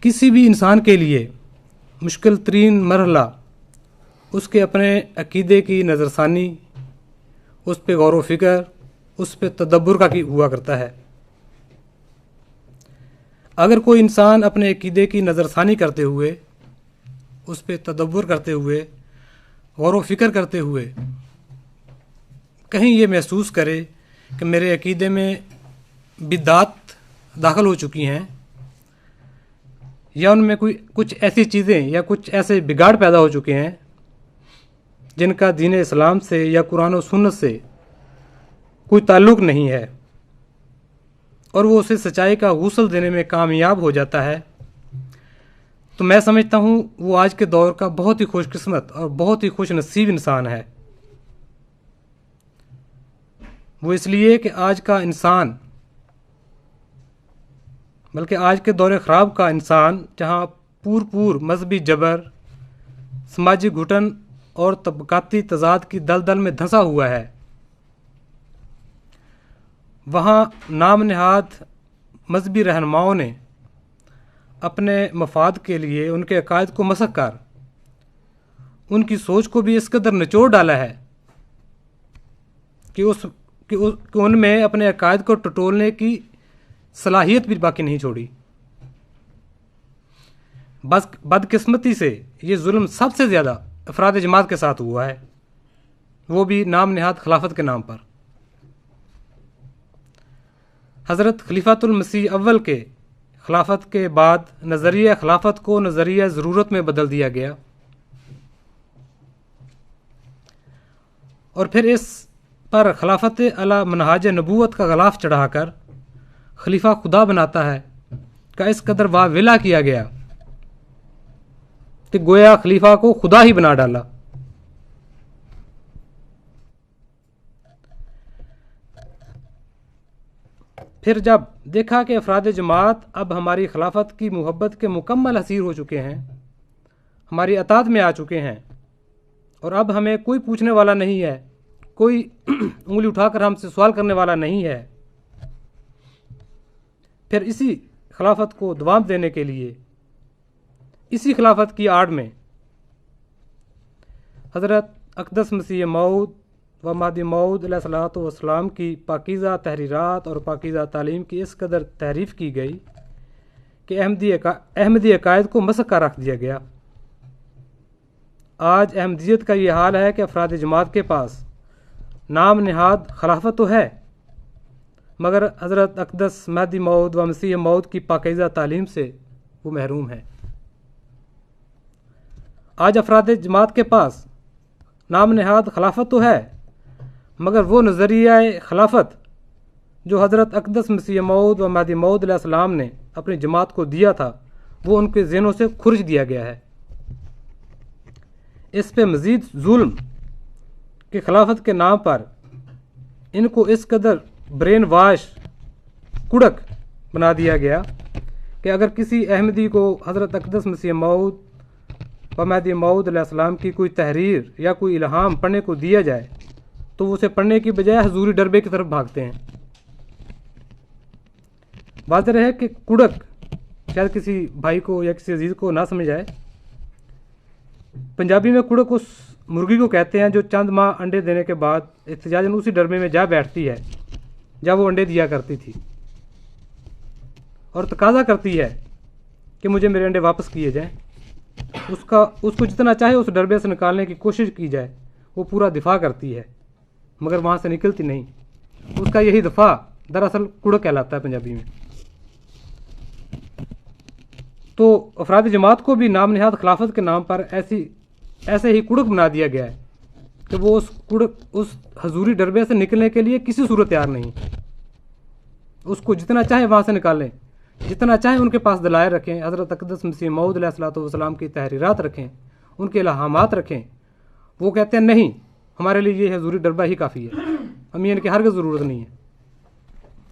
किसी भी इंसान के लिए मुश्किल तरीन मरहला उसके अपने अकीदे की नज़रसानी, उस पर गौर व फिक्र, उस पर तदब्बुर का हुआ करता है। अगर कोई इंसान अपने अकीदे की नज़रसानी करते हुए, उस पर तदब्बुर करते हुए, गौर व फिक्र करते हुए कहीं ये महसूस करे कि मेरे अकीदे में बिदात दाखिल हो चुकी हैं या उनमें कुछ ऐसी चीज़ें या कुछ ऐसे बिगाड़ पैदा हो चुके हैं जिनका दीन इस्लाम से या कुरान और सुन्नत से कोई ताल्लुक़ नहीं है, और वो उसे सच्चाई का गुस्ल देने में कामयाब हो जाता है, तो मैं समझता हूँ वो आज के दौर का बहुत ही खुशकिस्मत और बहुत ही खुश नसीब इंसान है। वो इसलिए कि आज का इंसान, बल्कि आज के दौर ख़राब का इंसान, जहाँ पूर मजहबी जबर, समाजी घुटन और तबकाती तजाद की दलदल में धंसा हुआ है, वहाँ नाम नहाद मजहबी रहनुमाओं ने अपने मफाद के लिए उनके अकायद को मसख कर उनकी सोच को भी इस कदर निचोड़ डाला है कि उनमें अपने अकायद को टटोलने की सलाहियत भी बाकी नहीं छोड़ी। बस बदकिस्मती से ये जुल्म सबसे ज़्यादा अफराद जमात के साथ हुआ है, वो भी नाम नहाद खिलाफत के नाम पर। हज़रत खलीफातुल मसीह अव्वल के खिलाफत के बाद नज़रिया खिलाफत को नज़रिया ज़रूरत में बदल दिया गया, और फिर इस पर खिलाफत अला मनहाज नबूवत का गलाफ चढ़ाकर खलीफा खुदा बनाता है का इस कदर वाविला किया गया कि गोया खलीफा को खुदा ही बना डाला। फिर जब देखा कि अफराद जमात अब हमारी खिलाफत की मोहब्बत के मुकम्मल असीर हो चुके हैं, हमारी अतात में आ चुके हैं, और अब हमें कोई पूछने वाला नहीं है, कोई उंगली उठाकर हमसे सवाल करने वाला नहीं है, फिर इसी खिलाफत को दवाम देने के लिए, इसी खिलाफत की आड़ में हज़रत अक़दस मसीह मऊद व महदी मऊद अलैहिस्सलातु वस्सलाम की पाकीज़ा तहरीरात और पाकीज़ा तालीम की इस कदर तारीफ़ की गई कि अहमदी अकायद को मसक का रख दिया गया। आज अहमदियत का ये हाल है कि अफराद जमात के पास नाम नहाद खिलाफत तो है, मगर हज़रत अक़दस महदी मऊद व मसीह मऊद की पाकीज़ा तालीम से वो महरूम है। आज अफराद जमात के पास नाम नहाद खिलाफत तो है, मगर वो नज़रिया खिलाफत जो हज़रत अक़दस मसीह मऊद व महदी मऊद अलैहिस्सलाम ने अपनी जमात को दिया था, वो उनके ज़हनों से खुर्ज दिया गया है। इस पे मज़ीद जुल्म के खिलाफत के नाम पर इनको इस कदर ब्रेन वाश कुड़क बना दिया गया कि अगर किसी अहमदी को हज़रत अक़दस मसीह मऊद व महदी मऊद अलैहिस्सलाम की कोई तहरीर या कोई इल्हाम पढ़ने को दिया जाए तो उसे पढ़ने की बजाय हजूरी डरबे की तरफ भागते हैं। वाज़ेह है कि कुड़क शायद किसी भाई को या किसी अजीज़ को ना समझ आए। पंजाबी में कुड़क उस मुर्गी को कहते हैं जो चंद माह अंडे देने के बाद इख्तिजाजन उसी डरबे में जा बैठती है जब वो अंडे दिया करती थी, और तकाजा करती है कि मुझे मेरे अंडे वापस किए जाएं। उसको जितना चाहे उस डरबे से निकालने की कोशिश की जाए, वो पूरा दिफा करती है मगर वहाँ से निकलती नहीं। उसका यही दफ़ा दरअसल कुड़क कहलाता है पंजाबी में। तो अफराद जमात को भी नाम नहाद खिलाफत के नाम पर ऐसे ही कुड़क बना दिया गया है कि वो उस हजूरी डरबे से निकलने के लिए किसी सूरत तैयार नहीं। उसको जितना चाहे वहाँ से निकालें, जितना चाहे उनके पास दलाइल रखें, हज़रत अक़दस मसीह मऊद अलैहिस्सलातु वस्सलाम की तहरीरात रखें, उनके इल्हामात रखें, वो कहते हैं नहीं, हमारे लिए ये हजूरी डरबा ही काफ़ी है, हमें इनकी हरगिज़ ज़रूरत नहीं है।